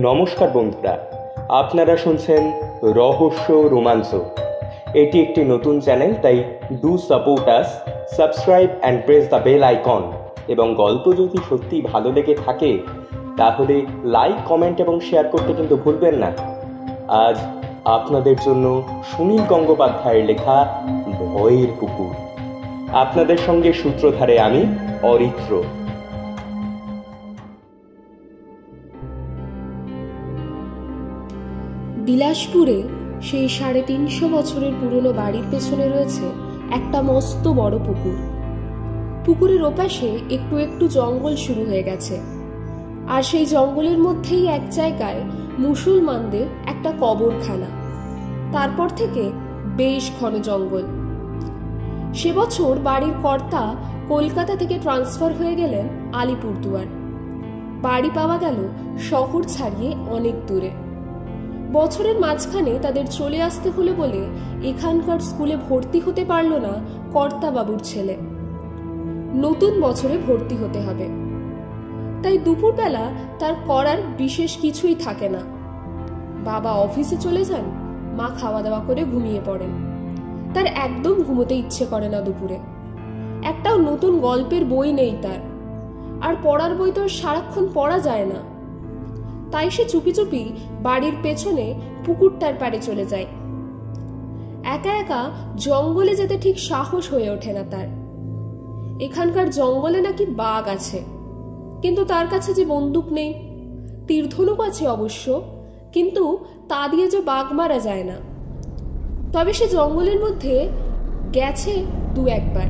নমস্কার বন্ধুরা, আপনারা শুনছেন রহস্য রোমাঞ্চ। এটি একটি নতুন চ্যানেল, তাই do support us, subscribe and press the bell icon. এবং গল্প যদি সত্যি ভালো লেগে থাকে তাহলে লাইক, কমেন্ট এবং শেয়ার করতে কিন্তু ভুলবেন না। আজ আপনাদের জন্য সুনীল গঙ্গোপাধ্যায়ের লেখা ভয়ের পুকুর। আপনাদের সঙ্গে সূত্রধারে আমি অরিত্র। বিলাসপুরে সেই ৩৫০ বছরের পুরনো বাড়ির পেছনে রয়েছে একটা মস্ত বড় পুকুর। পুকুরের ওপাশে একটু একটু জঙ্গল শুরু হয়ে গেছে, আর সেই জঙ্গলের মধ্যেই এক জায়গায় মুসলমানদের একটা কবরখানা। তারপর থেকে বেশ ঘন জঙ্গল। সে বছর বাড়ির কর্তা কলকাতা থেকে ট্রান্সফার হয়ে গেলেন আলিপুরদুয়ার। বাড়ি পাওয়া গেল শহর ছাড়িয়ে অনেক দূরে। বছরের মাঝখানে তাদের চলে আসতে হলো বলে এখানকার স্কুলে ভর্তি হতে পারল না কর্তা বাবুর ছেলে। নতুন বছরে ভর্তি হতে হবে, তাই দুপুরবেলা তার করার বিশেষ কিছুই থাকে না। বাবা অফিসে চলে যান, মা খাওয়া দাওয়া করে ঘুমিয়ে পড়েন। তার একদম ঘুমোতে ইচ্ছে করে না দুপুরে। একটাও নতুন গল্পের বই নেই তার, আর পড়ার বই তো সারাক্ষণ পড়া যায় না। তাই সে চুপি চুপি বাড়ির পেছনে পুকুরটার পাড়ে চলে যায়। একা একা জঙ্গলে যেতে ঠিক সাহস হয়ে ওঠে না তার। এখানকার জঙ্গলে নাকি বাঘ আছে, কিন্তু তার কাছে যে বন্দুক নেই। তীরধনুক আছে অবশ্য, কিন্তু তা দিয়ে যে বাঘ মারা যায় না। তবে সে জঙ্গলের মধ্যে গেছে দু একবার,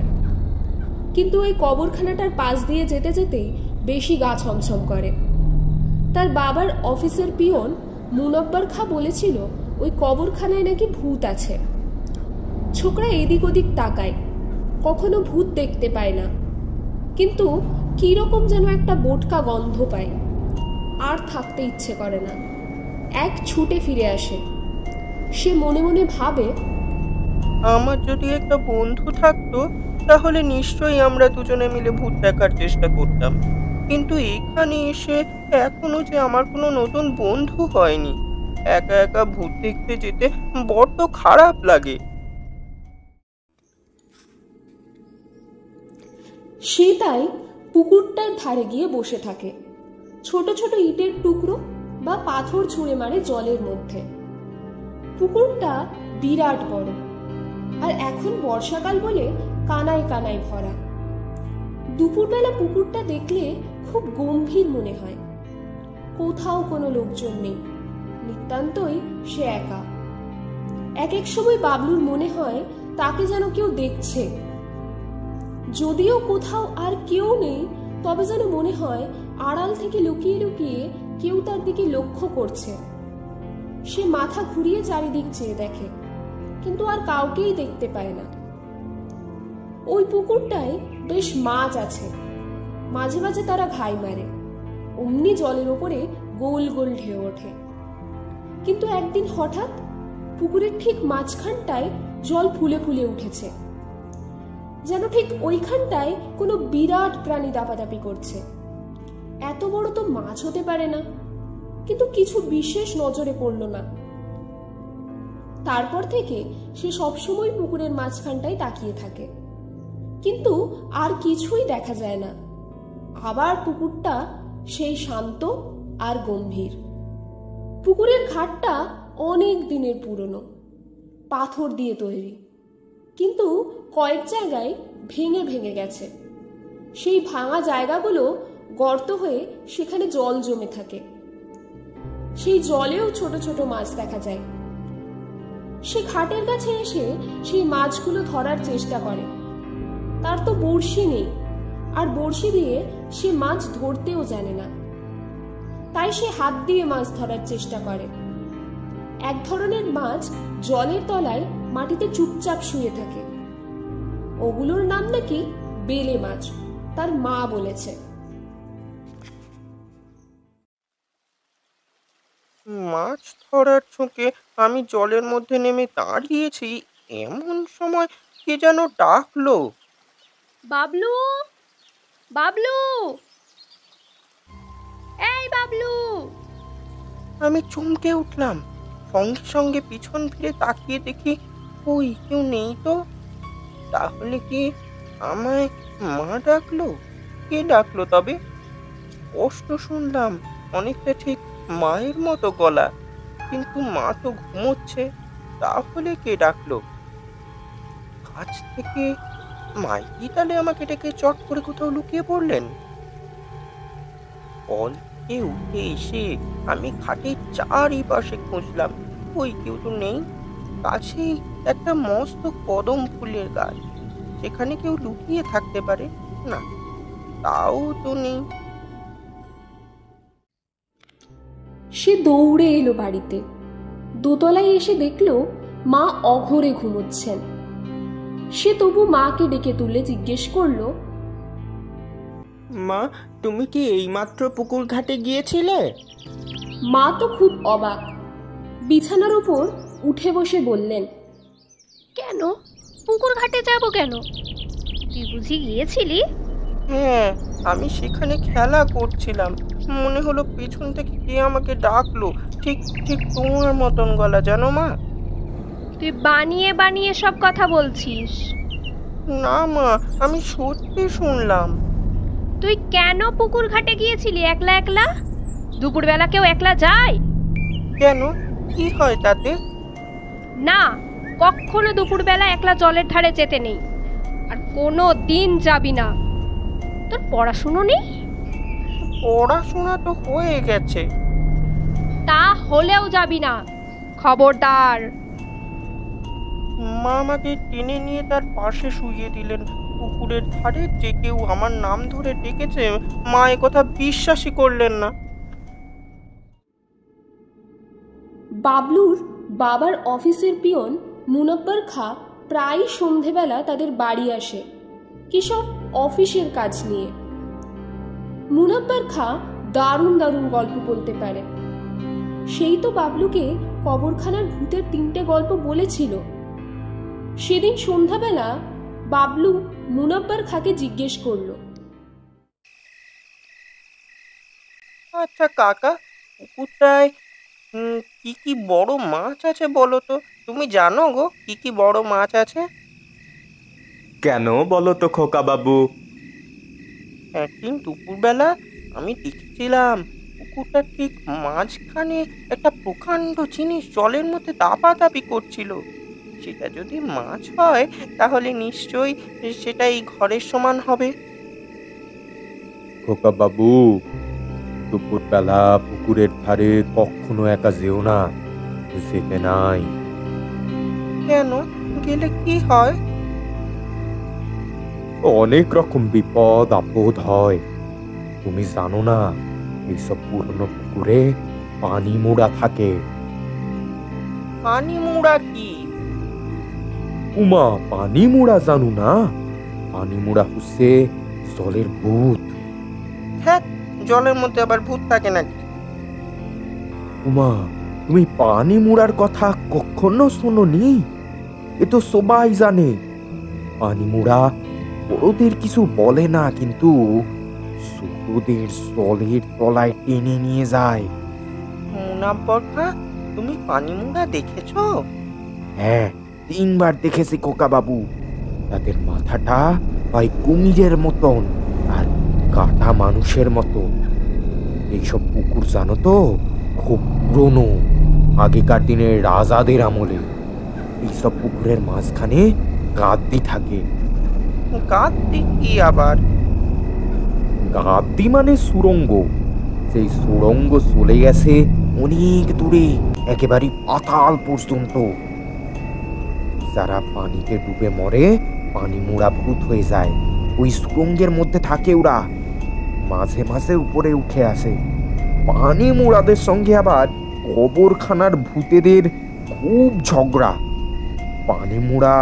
কিন্তু ওই কবরখানাটার পাশ দিয়ে যেতে যেতেই বেশি গা ছমছম করে। তার বাবার অফিসের পিয়ন মুনব্বর খা বলেছিল ওই কবরখানায় নাকি ভূত আছে। ছোকরা এদিক ওদিক তাকায়, কখনো ভূত দেখতে পায় না, কিন্তু কিরকম যেন একটা বোটকা গন্ধ পায়। আর থাকতে ইচ্ছে করে না, এক ছুটে ফিরে আসে। সে মনে মনে ভাবে, আমার যদি একটা বন্ধু থাকতো তাহলে নিশ্চয়ই আমরা দুজনে মিলে ভূত দেখার চেষ্টা করতাম। কিন্তু এখানে এসে এখনো যে আমার কোনো নতুন বন্ধু হয়নি। একা একা ভূত দেখতে যেতে বড্ড খারাপ লাগে। সে তাই পুকুরটার ধারে গিয়ে বসে থাকে। ছোট ছোট ইটের টুকরো বা পাথর ছুঁড়ে মারে জলের মধ্যে। পুকুরটা বিরাট বড়, আর এখন বর্ষাকাল বলে কানায় কানায় ভরা। দুপুরবেলা পুকুরটা দেখলে খুব গম্ভীর মনে হয়। কোথাও কোনো লোকজন নেই, নিতান্তই সে একা। এক এক সময় বাবলুর মনে হয় তাকে যেন কেউ দেখছে। যদিও কোথাও আর কেউ নেই, তবে যেন মনে হয় আড়াল থেকে লুকিয়ে লুকিয়ে কেউ তার দিকে লক্ষ্য করছে। সে মাথা ঘুরিয়ে চারিদিক চেয়ে দেখে, কিন্তু আর কাউকেই দেখতে পায় না। ওই পুকুরটায় বেশ মাছ আছে, মাঝে মাঝে তারা ঘাই মারে। অমনি জলের ওপরে গোল গোল ঢেউ ওঠে। কিন্তু একদিন হঠাৎ পুকুরের ঠিক মাঝখানটায় জল ফুলে ফুলে উঠেছে, যেন ঠিক ওইখানটায় কোনো বিরাট প্রাণী দাপাদাপি করছে। এত বড় তো মাছ হতে পারে না, কিন্তু কিছু বিশেষ নজরে পড়ল না। তারপর থেকে সে সবসময় পুকুরের মাঝখানটায় তাকিয়ে থাকে, কিন্তু আর কিছুই দেখা যায় না। আবার পুকুরটা সেই শান্ত আর গম্ভীর। পুকুরের ঘাটটা অনেক দিনের পুরনো, পাথর দিয়ে তৈরি, কিন্তু কয়েক জায়গায় ভেঙে ভেঙে গেছে। সেই ভাঙা জায়গাগুলো গর্ত হয়ে সেখানে জল জমে থাকে। সেই জলেও ছোট ছোট মাছ দেখা যায়। সে ঘাটের কাছে এসে সেই মাছগুলো ধরার চেষ্টা করে। তার তো বড়শি নেই, আর বড়শি দিয়ে সে মাছ ধরতেও জানে না। তাই সে হাত দিয়ে মাছ ধরার চেষ্টা করে। এক ধরনের মাছ জলের তলায় মাটিতে চুপচাপ শুয়ে থাকে। ওগুলোর নাম নাকি বেলে মাছ, তার মা বলেছে। মাছ ধরার ঝোঁকে আমি জলের মধ্যে নেমে দাঁড়িয়েছি, এমন সময় কে যেন ডাকলো, বাবলু, বাবলু, এই বাবলু। আমি চমকে উঠলাম। সঙ্গে সঙ্গে পিছন ফিরে তাকিয়ে দেখি ওই কেউ নেই তো। তাহলে কি আমায় মা ডাকলো? কে ডাকলো তবে? স্পষ্ট শুনলাম অনেকটা ঠিক মায়ের মতো গলা, কিন্তু মা তো ঘুমোচ্ছে। তাহলে কে ডাকলো? কাছ থেকে মাই কি তাহলে আমাকে ডেকে চট করে কোথাও লুকিয়ে পড়লেন? কলকে উঠে এসে আমি খাটের চারিপাশে খুঁজলাম, ওই কেউ তো নেই। কাছেই একটা মস্ত কদম ফুলের গাছ, সেখানে কেউ লুকিয়ে থাকতে পারে না, তাও তো নেই। সে দৌড়ে এলো বাড়িতে। দোতলায় এসে দেখলো মা অঘরে ঘুমোচ্ছেন। সে তবু মাকে ডেকে তুলে জিজ্ঞেস করলো, মা, তুমি কি এইমাত্র পুকুর ঘাটে গিয়েছিলে? মা তো খুব অবাক। বিছানার উপর উঠে বসে বললেন, কেন পুকুর ঘাটে যাব কেন? তুই বুঝি গিয়েছিলি? হ্যাঁ, আমি সেখানে খেলা করছিলাম। মনে হলো পেছন থেকে কে আমাকে ডাকলো, ঠিক ঠিক তোমার মতন গলা, জানো মা। তুই বানিয়ে বানিয়ে সব কথা বলছিস। না মা, আমি সত্যি শুনলাম। তুই কেন পুকুর ঘাটে গিয়েছিলি একলা একলা? দুপুরবেলা কেউ একলা যায়? কেন, কি হয় তাতে? না, কখনো দুপুরবেলা একলা জলের ধারে যেতে নেই, আর কোনো দিন যাবি না। তোর পড়াশুনো নেই? পড়াশোনা তো হয়ে গেছে। তা হলেও যাবি না, খবরদার। মা আমাকে টেনে নিয়ে তার পাশে শুইয়ে দিলেন। পুকুরের ধারে যে কেউ আমার নাম ধরে ডেকেছে, মা একথা বিশ্বাসই করলেন না। বাবলুর বাবার অফিসের পিয়ন মুনব্বর খা প্রায় সন্ধেবেলা তাদের বাড়ি আসে কিসব অফিসের কাজ নিয়ে। মুনব্বর খা দারুণ দারুণ গল্প বলতে পারে। সেই তো বাবলুকে কবরখানার ভূতের 3টে গল্প বলেছিল। সেদিন সন্ধ্যাবেলা বাবলু মুনব্বর খাকে জিজ্ঞেস করলো, আচ্ছা কাকা, পুকুরটায় কি কি বড় মাছ আছে বলো তো? তুমি জানো গো কি কি বড় মাছ আছে? কেন বলো তো খোকা বাবু? একদিন দুপুরবেলা আমি দেখেছিলাম পুকুরটার ঠিক মাঝখানে একটা প্রকাণ্ড জিনিস জলের মধ্যে দাপাদাপি করছিল। সেটা যদি মাছ হয় তাহলে নিশ্চয়ই সেটা এই ঘরের সমান হবে। খোকা বাবু, দুপুরবেলা পুকুরের ধারে কখনো একা যেও না, যেতে নাই। কেন, গেলে কি হয়? অনেক রকম বিপদ আপদ হয়। তুমি জানো না, এইসব পুরনো পুকুরে পানি মোড়া থাকে। পানি মুড়া কি? উমা, পানি মোড়া জানো না? পানি মোড়া হচ্ছে জলের ভূত। হ্যাঁ, জলের মধ্যে আবার ভূত থাকে নাকি? উমা, তুমি পানি মোড়ার কথা কখনো শোনোনি? এ তো সবাই জানে। পানি মোড়া বড়দের কিছু বলে না, কিন্তু ছোটদের জলের তলায় টেনে নিয়ে যায়। মুনাব্বর খা, তুমি পানি মুড়া দেখেছো? হ্যাঁ, 3বার দেখেছি খোকা বাবু। তাদের মাথাটা হয় কুমিরের মতন আর কাটা মানুষের মতো। এইসব পুকুর জানো তো খুব পুরনো, আগেকার দিনের রাজাদের আমলে। এইসব পুকুরের মাঝখানে গাদ্দি থাকে। গাদ্দি কি আবার? গাদ্দি মানে সুড়ঙ্গ। সেই সুড়ঙ্গ চলে গেছে অনেক দূরে, একেবারে পাতাল পর্যন্ত। যারা পানিতে ডুবে মরে পানি মোড়া ভূত হয়ে যায়। ওই সুড়ঙ্গের মধ্যে থাকে ওরা, মাঝে মাঝে উপরে উঠে আসে। পানি মোড়াদের সঙ্গে আবার কবরখানার ভূতেদের খুব ঝগড়া। পানি মোড়া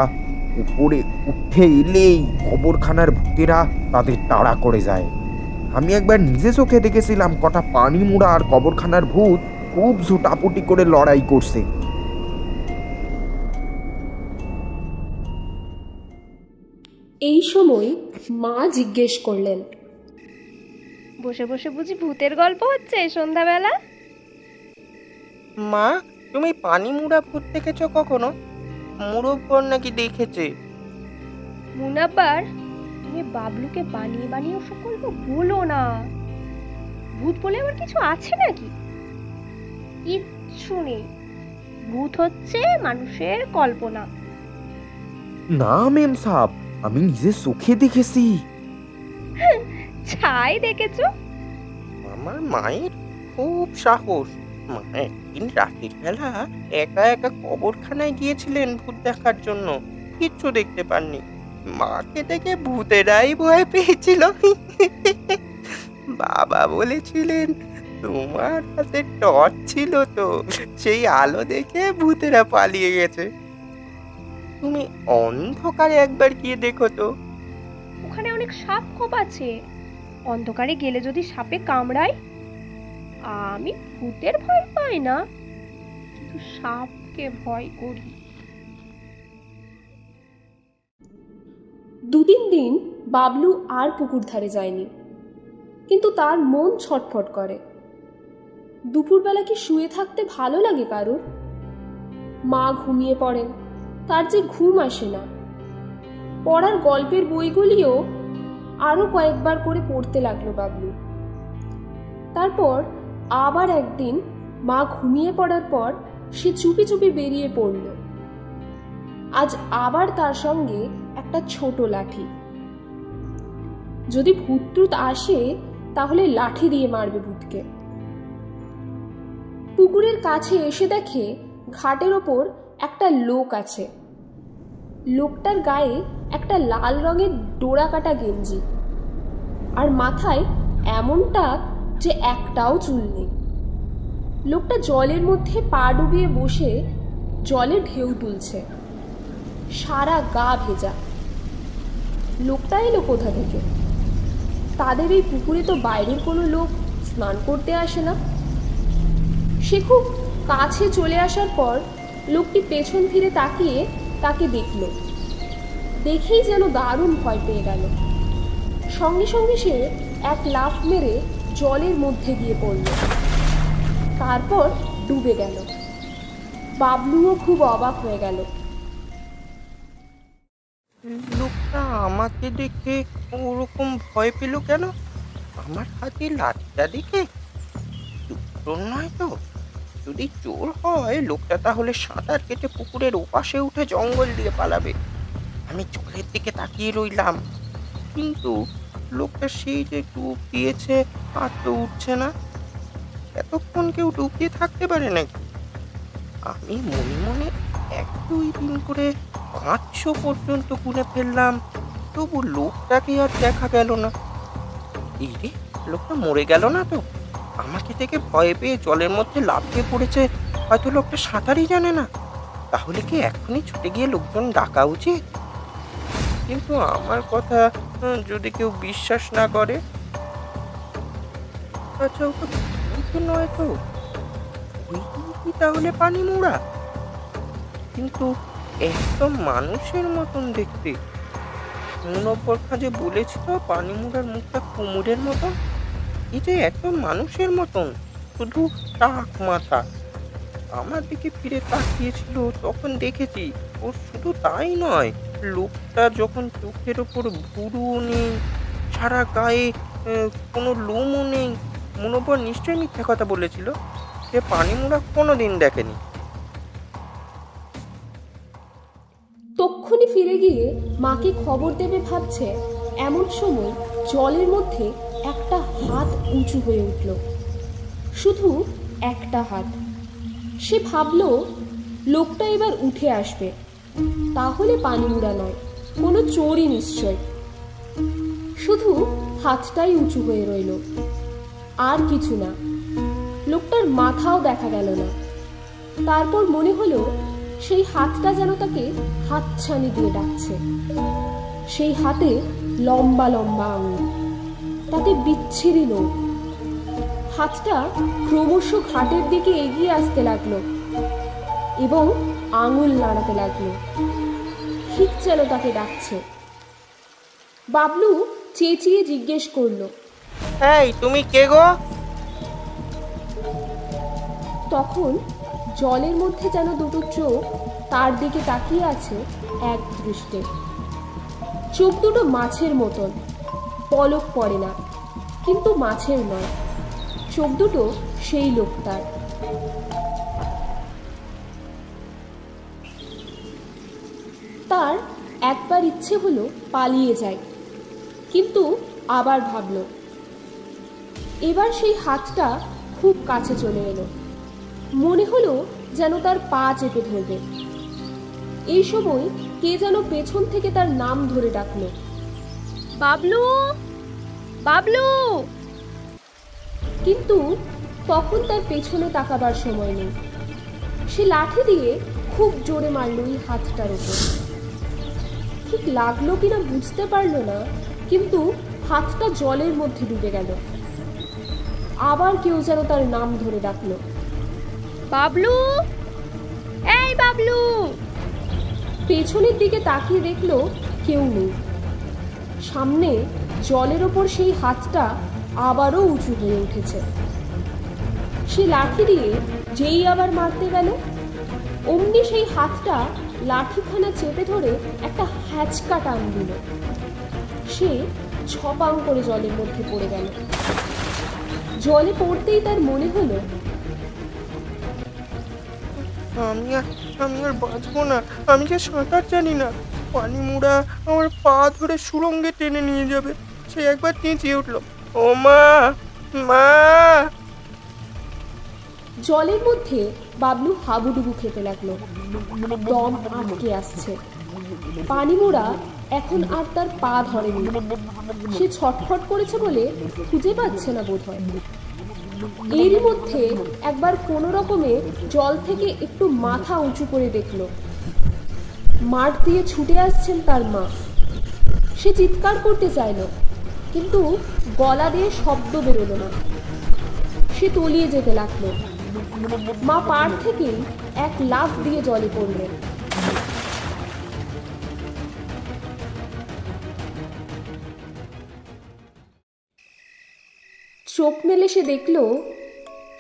উপরে উঠে এলেই কবরখানার ভূতেরা তাদের তাড়া করে যায়। আমি একবার নিজে চোখে দেখেছিলাম কটা পানি মোড়া আর কবরখানার ভূত খুব ঝুটাপুটি করে লড়াই করছে। এই সময় মা জিজ্ঞেস করলেন, বসে বসে বুঝি ভূতের গল্প হচ্ছে সন্ধ্যাবেলা? মা, তুমি পানি মুড়া ভূত দেখেছো কখনো? মুরব্বর নাকি দেখেছে। মুনাব্বার, তুমি বাবলুকে বানিয়ে বানিয়ে ওসব গল্প বলো না। ভূত বলে আবার কিছু আছে নাকি? কিচ্ছু নেই। ভূত হচ্ছে মানুষের কল্পনা। না মেম সাহেব, আমি নিজের চোখে দেখেছি। ছাই দেখেছো? আমার মায়ের খুব সাহস। মা একদিন রাতের বেলা একা একা কবরখানায় গিয়েছিলেন ভূত দেখার জন্য। কিচ্ছু দেখতে পাননি। মাকে দেখে ভূতেরাই ভয় পেয়েছিল। বাবা বলেছিলেন, তোমার হাতে টর্চ ছিল তো, সেই আলো দেখে ভূতেরা পালিয়ে গেছে। তুমি অন্ধকারে একবার গিয়ে দেখো তো। ওখানে অনেক সাপ খোপ আছে। অন্ধকারে গেলে যদি সাপে কামড়ায়? আমি ভূতের ভয় পাই না, কিন্তু সাপকে ভয় করি। 2-3 দিন বাবলু আর পুকুর ধারে যায়নি, কিন্তু তার মন ছটফট করে। দুপুরবেলা কি শুয়ে থাকতে ভালো লাগে কারুর? মা ঘুমিয়ে পড়েন, তার যে ঘুম আসে না। পড়ার গল্পের বইগুলিও আরো কয়েকবার করে পড়তে লাগলো বাবলু। তারপর আবার একদিন মা ঘুমিয়ে পড়ার পর সে চুপি চুপি বেরিয়ে পড়ল। আজ আবার তার সঙ্গে একটা ছোট লাঠি। যদি ভূত টুত আসে তাহলে লাঠি দিয়ে মারবে ভূতকে। পুকুরের কাছে এসে দেখে ঘাটের ওপর একটা লোক আছে। লোকটার গায়ে একটা লাল রঙের ডোরা কাটা গেঞ্জি, আর মাথায় এমন টাক যে একটাও চুল নেই। লোকটা জলের মধ্যে পা ডুবিয়ে বসে জলে ঢেউ তুলছে, সারা গা ভেজা। লোকটা এলো কোথা থেকে? তাদের এই পুকুরে তো বাইরের কোনো লোক স্নান করতে আসে না। সে খুব কাছে চলে আসার পর লোকটি পেছন ফিরে তাকিয়ে তাকে দেখল। দেখেই যেন দারুণ ভয় পেয়ে গেল। সঙ্গে সঙ্গে সে এক লাফ মেরে জলের মধ্যে গিয়ে পড়ল, তারপর ডুবে গেল। বাবলুও খুব অবাক হয়ে গেল। লোকটা আমাকে দেখে ওরকম ভয় পেল কেন? আমার হাতে লাঠিটা দেখে? চোর নয় তো? যদি চোর হয়, লোকটা তাহলে সাঁতার কেটে পুকুরের ওপাশে উঠে জঙ্গল দিয়ে পালাবে। আমি জলের দিকে তাকিয়ে রইলাম, কিন্তু লোকটা সেই যে ডুব দিয়েছে আর তো উঠছে না। এতক্ষণ কেউ ডুব দিয়ে থাকতে পারে নাকি? আমি মনে মনে 1-2 দিন করে 500 পর্যন্ত গুনে ফেললাম, তবু লোকটাকে আর দেখা গেল না। এই রে, লোকটা মরে গেল না তো? আমাকে দেখে ভয় পেয়ে জলের মধ্যে লাফিয়ে পড়েছে। হয়তো লোকটা সাঁতারই জানে না। তাহলে কি এখনই ছুটে গিয়ে লোকজন ডাকা উচিত? কিন্তু আমার কথা যদি কেউ বিশ্বাস না করে? আচ্ছা, ওটা ভূত নয় তো? ওই কি তাহলে পানি মুড়া? কিন্তু একদম মানুষের মতন দেখতে। মুনব্বর খাঁ যে বলেছিল পানি মুড়ার মুখটা কুমুরের মতন, এই যে একদম মানুষের মতন, শুধু টাক মাথা। আমার দিকে ফিরে তাকিয়েছিল, তখন দেখেছি। ও শুধু তাই নয়, লোকটা যখন চোখের ওপর ভুরুও নেই, সারা গায়ে কোনো লোমও নেই। মুনব্বর নিশ্চয়ই মিথ্যা কথা বলেছিল। সে পানি মুড়া কোনোদিন দেখেনি। তক্ষুনি ফিরে গিয়ে মাকে খবর দেবে ভাবছে, এমন সময় জলের মধ্যে একটা হাত উঁচু হয়ে উঠল। শুধু একটা হাত। সে ভাবল লোকটা এবার উঠে আসবে, তাহলে পানি মুড়া নয়, কোনো চোরই নিশ্চয়। শুধু হাতটাই উঁচু হয়ে রইল, আর কিছু না। লোকটার মাথাও দেখা গেল না। তারপর মনে হলো সেই হাতটা যেন তাকে হাতছানি দিয়ে ডাকছে। সেই হাতে লম্বা লম্বা আঙুল, তাতে বিচ্ছিরি নখ। হাতটা ক্রমশ ঘাটের দিকে এগিয়ে আসতে লাগলো এবং আঙুল নাড়াতে লাগলো, ঠিক যেন তাকে ডাকছে। বাবলু চেঁচিয়ে জিজ্ঞেস করলো, এই তুমি কে গো? তখন জলের মধ্যে যেন দুটো চোখ তার দিকে তাকিয়ে আছে এক দৃষ্টে। চোখ দুটো মাছের মতন, পলক পড়ে না, কিন্তু মাছের নয়, চোখ দুটো সেই লোকটার। তার একবার ইচ্ছে হলো পালিয়ে যায়, কিন্তু আবার ভাবল। এবার সেই হাতটা খুব কাছে চলে এলো, মনে হলো যেন তার পা চেপে ধরবে। এই সময় কে যেন পেছন থেকে তার নাম ধরে ডাকলো, বাবলু, বাবলু। কিন্তু তখন তার পেছনে তাকাবার সময় নেই। সে লাঠি দিয়ে খুব জোরে মারল ওই হাতটার উপর। ঠিক লাগলো কিনা বুঝতে পারলো না, কিন্তু হাতটা জলের মধ্যে ডুবে গেল। আবার কেউ যেন তার নাম ধরে ডাকলো, বাবলু, এই বাবলু। পেছনের দিকে তাকিয়ে দেখলো কেউ নেই। সামনে জলের ওপর সেই হাতটা আবারও উঁচু হয়ে উঠেছে। সে লাঠি দিয়ে যেই আবার মারতে গেল, অমনি সেই হাতটা লাঠিখানা চেপে ধরে একটা হ্যাচকা টান দিল। সে ছপাং করে জলের মধ্যে পড়ে গেল। জলে পড়তেই তার মনে হলো, আমি আর বাঁচবো না, আমি যে সাঁতার জানি না। পানি মুড়া আমার পা ধরে সুড়ঙ্গে টেনে নিয়ে যাবে। সে একবার চেঁচিয়ে উঠল, ও মা, মা। জলের মধ্যে বাবলু হাবুডুবু খেতে লাগলো। দম আটকে আসছে। পানি মোড়া এখন আর তার পা ধরেনি। সে ছটফট করেছে বলে খুঁজে পাচ্ছে না বোধহয়। এরই মধ্যে একবার কোনো রকমে জল থেকে একটু মাথা উঁচু করে দেখলো, মাঠ দিয়ে ছুটে আসছেন তার মা। সে চিৎকার করতে চাইল, কিন্তু গলা দিয়ে শব্দ বেরোলো না। সে তলিয়ে যেতে লাগলো। মা পাড় থেকে এক লাফ দিয়ে জলে পড়লেন। চোখ মেলে সে দেখল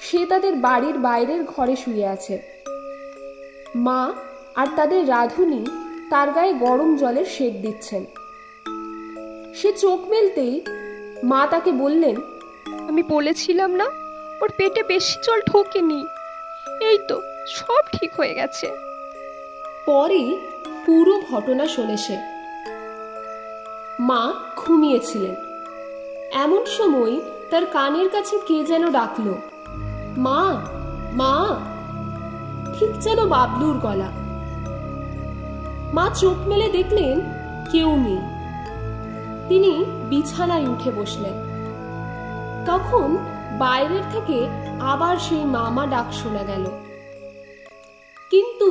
সে তাদের বাড়ির বাইরের ঘরে শুয়ে আছে। মা আর তাদের রাঁধুনি তার গায়ে গরম জলের সেক দিচ্ছেন। সে চোখ মেলতেই মা তাকে বললেন, আমি বলেছিলাম না ওর পেটে বেশি জল ঢোকেনি, এই তো সব ঠিক হয়ে গেছে। পরে পুরো ঘটনা শোনে সে। মা ঘুমিয়েছিলেন। এমন সময় তার কানের কাছে কে যেন ডাকলো, মা, মা। ঠিক যেন বাবলুর গলা। মা চোখ মেলে দেখলেন কেউ নেই। তিনি বিছানায় উঠে বসলেন। তখন বাইরের থেকে আবার সেই মামা ডাক শোনা গেল, কিন্তু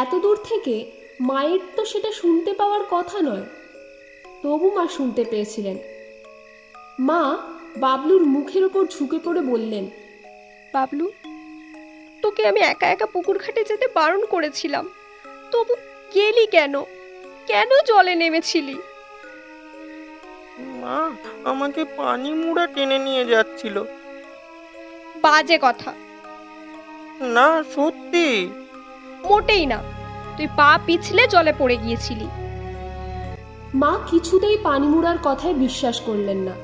এত দূর থেকে মায়ের তো সেটা শুনতে পাওয়ার কথা নয়। তবু মা শুনতে পেয়েছিলেন। মা বাবলুর মুখের ওপর ঝুঁকে পড়ে বললেন, বাবলু, তোকে আমি একা একা পুকুর ঘাটে যেতে বারণ করেছিলাম, তবু গেলি কেন? কেন জলে নেমেছিলি? মা আমাকে পানি মুড়া টেনে নিয়ে যাচ্ছিল। বাজে কথা। না, সত্যি। মোটেই না, তুই পা পিছলে জলে পড়ে গিয়েছিলি। মা কিছুতেই পানিমুড়ার কথায় বিশ্বাস করলেন না।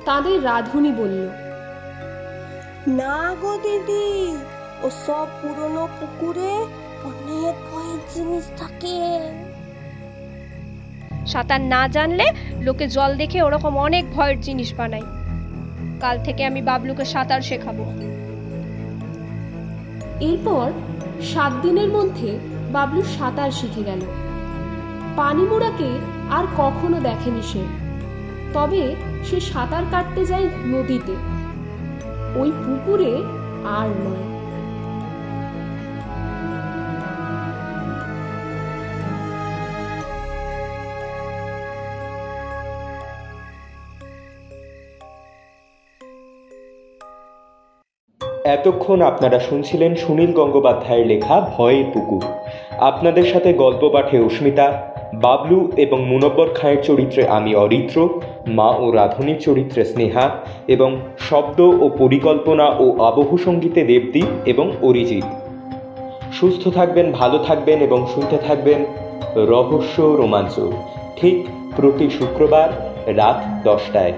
তাদের রাঁধুনি বলল, না গো দিদি, ও সব পুরনো পুকুরে অনেক ভয়ের জিনিস থাকে। সাঁতার না জানলে লোকে জল দেখে ওরকম অনেক ভয়ের জিনিস বানায়। কাল থেকে আমি বাবলুকে সাঁতার শেখাবো। এরপর 7 দিনের মধ্যে বাবলু সাঁতার শিখে গেল। পানিমুড়াকে আর কখনো দেখেনি সে। তবে সে সাঁতার কাটতে যায় নদীতে, ওই পুকুরে আর নয়। এতক্ষণ আপনারা শুনছিলেন সুনীল গঙ্গোপাধ্যায়ের লেখা ভয়ের পুকুর। আপনাদের সাথে গল্প পাঠে অস্মিতা, বাবলু এবং মুনব্বর খাঁয়ের চরিত্রে আমি অরিত্র, মা ও রাধুনীর চরিত্রে স্নেহা এবং শব্দ ও পরিকল্পনা ও আবহ সঙ্গীতে দেবদীপ এবং অরিজিৎ। সুস্থ থাকবেন, ভালো থাকবেন এবং শুনতে থাকবেন রহস্য রোমাঞ্চ, ঠিক প্রতি শুক্রবার রাত 10টায়।